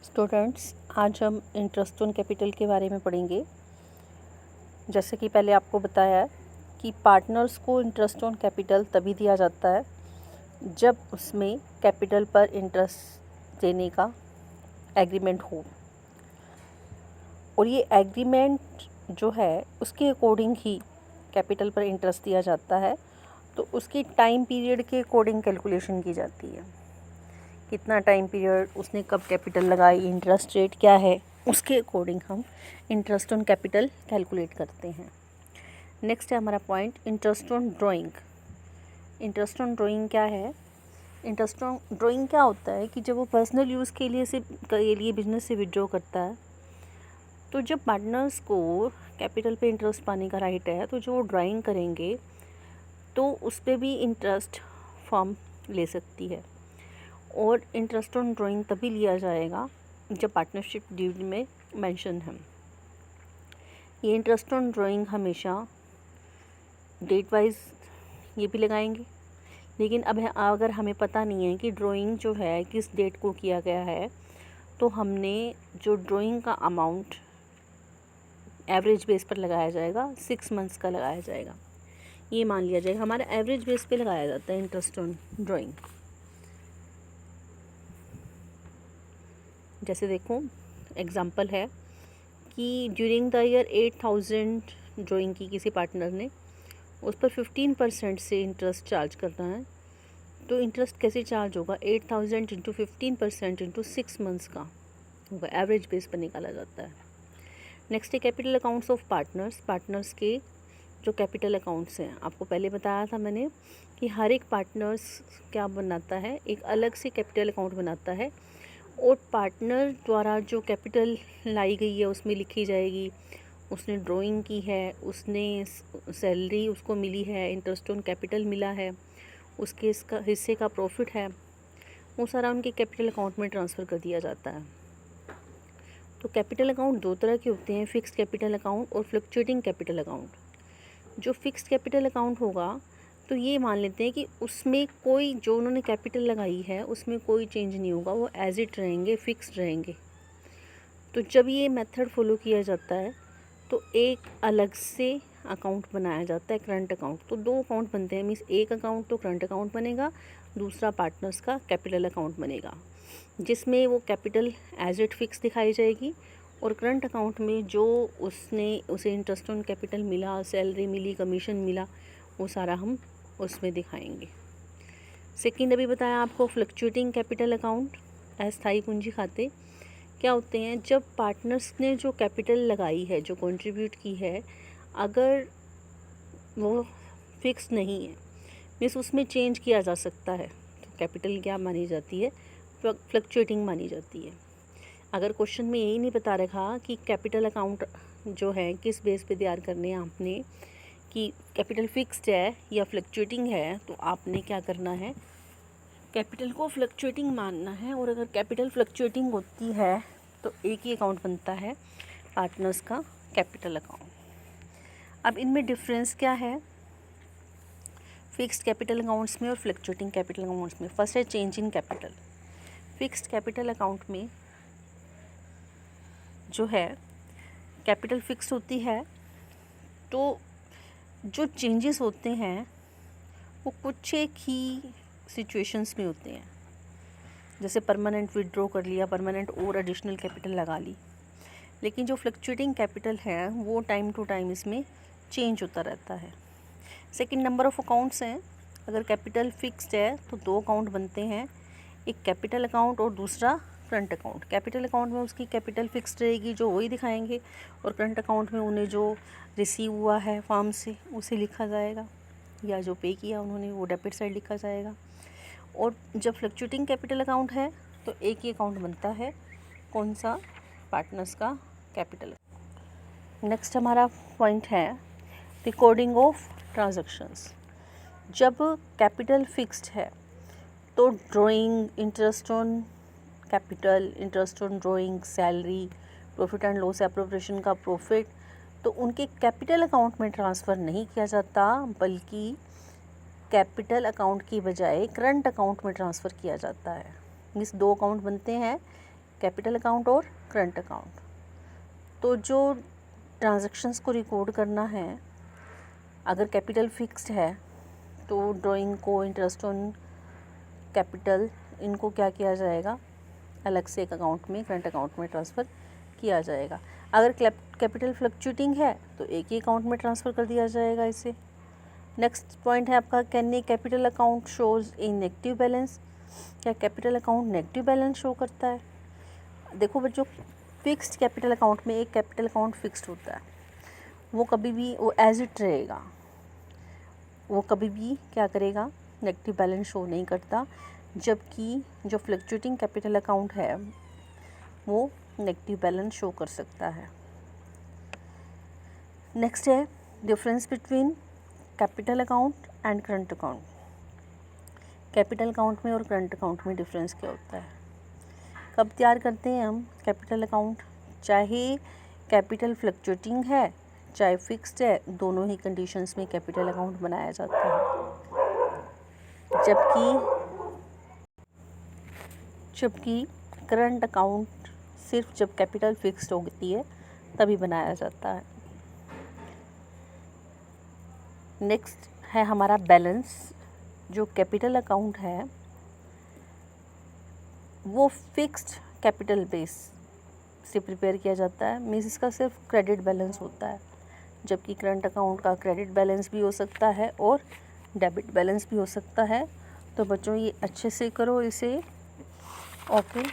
Students, आज हम interest on capital के बारे में पढ़ेंगे। जैसे कि पहले आपको बताया है कि पार्टनर्स को इंटरेस्ट ऑन कैपिटल तभी दिया जाता है जब उसमें कैपिटल पर इंटरेस्ट देने का एग्रीमेंट हो, और ये एग्रीमेंट जो है उसके अकॉर्डिंग ही कैपिटल पर इंटरेस्ट दिया जाता है। तो उसकी टाइम पीरियड के अकॉर्डिंग कैलकुलेशन की जाती है, कितना टाइम पीरियड उसने कब कैपिटल लगाई, इंटरेस्ट रेट क्या है, उसके अकॉर्डिंग हम इंटरेस्ट ऑन कैपिटल कैलकुलेट करते हैं। नेक्स्ट है हमारा point interest on drawing. Interest on drawing क्या है? इंटरेस्ट ऑन ड्राइंग क्या होता है कि जब वो पर्सनल यूज़ के लिए बिजनेस से विड्रॉ करता है, तो जब पार्टनर्स को कैपिटल पे इंटरेस्ट पाने का राइट है, तो जो वो ड्राइंग करेंगे तो उस पर भी इंटरेस्ट फॉर्म ले सकती है। और इंटरेस्ट ऑन ड्राइंग तभी लिया जाएगा जब पार्टनरशिप डीड में मेंशन है। ये इंटरेस्ट ऑन ड्राइंग हमेशा डेट वाइज ये भी लगाएंगे, लेकिन अब अगर हमें पता नहीं है कि ड्राइंग जो है किस डेट को किया गया है, तो हमने जो ड्राइंग का अमाउंट एवरेज बेस पर लगाया जाएगा, 6 मंथ्स का लगाया जाएगा। ये मान लिया जाएगा हमारा एवरेज बेस पे लगाया जाता है इंटरेस्ट ऑन ड्राइंग। जैसे देखो एग्ज़ाम्पल है कि ड्यूरिंग द ईयर 8000 ड्राइंग की किसी पार्टनर ने, उस पर 15% से इंटरेस्ट चार्ज करना है। तो इंटरेस्ट कैसे चार्ज होगा? 8000 इंटू 15% इंटू 6 मंथ्स का होगा, एवरेज बेस पर निकाला जाता है। नेक्स्ट है capital accounts of partners. Partners के जो कैपिटल अकाउंट्स हैं, आपको पहले बताया था मैंने कि हर एक पार्टनर्स क्या बनाता है, एक अलग से कैपिटल अकाउंट बनाता है, और पार्टनर द्वारा जो कैपिटल लाई गई है उसमें लिखी जाएगी। उसने ड्राइंग की है, उसने सैलरी उसको मिली है, इंटरेस्ट ऑन कैपिटल मिला है, उसके इसका हिस्से का प्रॉफिट है, वो सारा उनके कैपिटल अकाउंट में ट्रांसफ़र कर दिया जाता है। तो कैपिटल अकाउंट दो तरह के होते हैं, फ़िक्स्ड कैपिटल अकाउंट और फ्लक्चुएटिंग कैपिटल अकाउंट। जो फ़िक्स्ड कैपिटल अकाउंट होगा, तो ये मान लेते हैं कि उसमें कोई जो उन्होंने कैपिटल लगाई है उसमें कोई चेंज नहीं होगा, वो एज इट रहेंगे, फिक्स्ड रहेंगे। तो जब ये मेथड फॉलो किया जाता है तो एक अलग से अकाउंट बनाया जाता है, करंट अकाउंट। तो दो अकाउंट बनते हैं, मीन्स एक अकाउंट तो करंट अकाउंट बनेगा, दूसरा पार्टनर्स का कैपिटल अकाउंट बनेगा, जिसमें वो कैपिटल एज इट फिक्स दिखाई जाएगी, और करंट अकाउंट में जो उसे इंटरेस्ट ऑन कैपिटल मिला, सैलरी मिली, कमीशन मिला, वो सारा हम उसमें दिखाएंगे। सेकंड अभी बताया आपको फ्लक्चुएटिंग कैपिटल अकाउंट। अस्थायी पूंजी खाते क्या होते हैं? जब पार्टनर्स ने जो कैपिटल लगाई है, जो कंट्रीब्यूट की है, अगर वो फिक्स नहीं है, मीन्स उसमें चेंज किया जा सकता है, तो कैपिटल क्या मानी जाती है? फ्लक्चुएटिंग मानी जाती है। अगर क्वेश्चन में यही नहीं बता रखा कि कैपिटल अकाउंट जो है किस बेस पे तैयार करने हैं आपने, कि कैपिटल फिक्स्ड है या फ्लक्चुएटिंग है, तो आपने क्या करना है, कैपिटल को फ्लक्चुएटिंग मानना है। और अगर कैपिटल फ्लक्चुएटिंग होती है तो एक ही अकाउंट बनता है, पार्टनर्स का कैपिटल अकाउंट। अब इनमें डिफरेंस क्या है फिक्स्ड कैपिटल अकाउंट्स में और फ्लक्चुएटिंग कैपिटल अकाउंट्स में? फर्स्ट है change in capital. Fixed capital account में जो है कैपिटल फिक्स्ड होती है, तो जो चेंजेस होते हैं वो कुछ एक ही सिचुएशंस में होते हैं। जैसे परमानेंट विड्रॉ कर लिया, परमानेंट और एडिशनल कैपिटल लगा ली। लेकिन जो फ्लक्चुएटिंग कैपिटल है वो टाइम टू टाइम इसमें चेंज होता रहता है। सेकंड नंबर ऑफ अकाउंट्स हैं। अगर कैपिटल फिक्स्ड है तो दो अकाउंट बनते हैं, एक कैपिटल अकाउंट और दूसरा करंट अकाउंट। कैपिटल अकाउंट में उसकी कैपिटल फिक्स्ड रहेगी, जो वही दिखाएंगे, और करंट अकाउंट में उन्हें जो रिसीव हुआ है फर्म से उसे लिखा जाएगा, या जो पे किया उन्होंने वो डेबिट साइड लिखा जाएगा। और जब फ्लक्चुएटिंग कैपिटल अकाउंट है तो एक ही अकाउंट बनता है, कौन सा? पार्टनर्स का कैपिटल। नेक्स्ट हमारा पॉइंट है रिकॉर्डिंग ऑफ ट्रांजैक्शंस। जब कैपिटल फिक्स्ड है तो drawing, interest on capital, interest on drawing, salary, profit and loss appropriation का प्रॉफिट, तो उनके कैपिटल अकाउंट में ट्रांसफ़र नहीं किया जाता, बल्कि कैपिटल अकाउंट की बजाय करंट अकाउंट में ट्रांसफ़र किया जाता है। मीन्स दो अकाउंट बनते हैं, कैपिटल अकाउंट और करंट अकाउंट। तो जो ट्रांजैक्शंस को रिकॉर्ड करना है, अगर कैपिटल फिक्स्ड है तो ड्राइंग को इंटरेस्ट ऑन कैपिटल इनको क्या किया जाएगा, अलग से एक अकाउंट में, करंट अकाउंट में ट्रांसफ़र किया जाएगा। अगर कैपिटल फ्लक्चुएटिंग है तो एक ही अकाउंट में ट्रांसफ़र कर दिया जाएगा इसे। नेक्स्ट पॉइंट है आपका, can a capital account shows a negative balance. क्या capital account negative balance show करता है? देखो बच्चों, फिक्स्ड कैपिटल अकाउंट में एक कैपिटल अकाउंट फिक्स्ड होता है, वो कभी भी वो एज इट रहेगा, वो कभी भी क्या करेगा, नेगेटिव बैलेंस शो नहीं करता। जबकि जो फ्लक्चुएटिंग कैपिटल अकाउंट है वो नेगेटिव बैलेंस शो कर सकता है। नेक्स्ट है difference between capital account and current account. Capital account में और करंट अकाउंट में डिफरेंस क्या होता है? कब तैयार करते हैं हम कैपिटल अकाउंट? चाहे कैपिटल फ्लक्चुएटिंग है चाहे फिक्स्ड है, दोनों ही कंडीशंस में कैपिटल अकाउंट बनाया जाता है। जबकि करंट अकाउंट सिर्फ जब कैपिटल फिक्स्ड होती है तभी बनाया जाता है। नेक्स्ट है हमारा बैलेंस। जो कैपिटल अकाउंट है वो फिक्स्ड कैपिटल बेस से प्रिपेयर किया जाता है, मीन्स इसका सिर्फ क्रेडिट बैलेंस होता है। जबकि करंट अकाउंट का क्रेडिट बैलेंस भी हो सकता है और डेबिट बैलेंस भी हो सकता है। तो बच्चों ये अच्छे से करो इसे, ओके।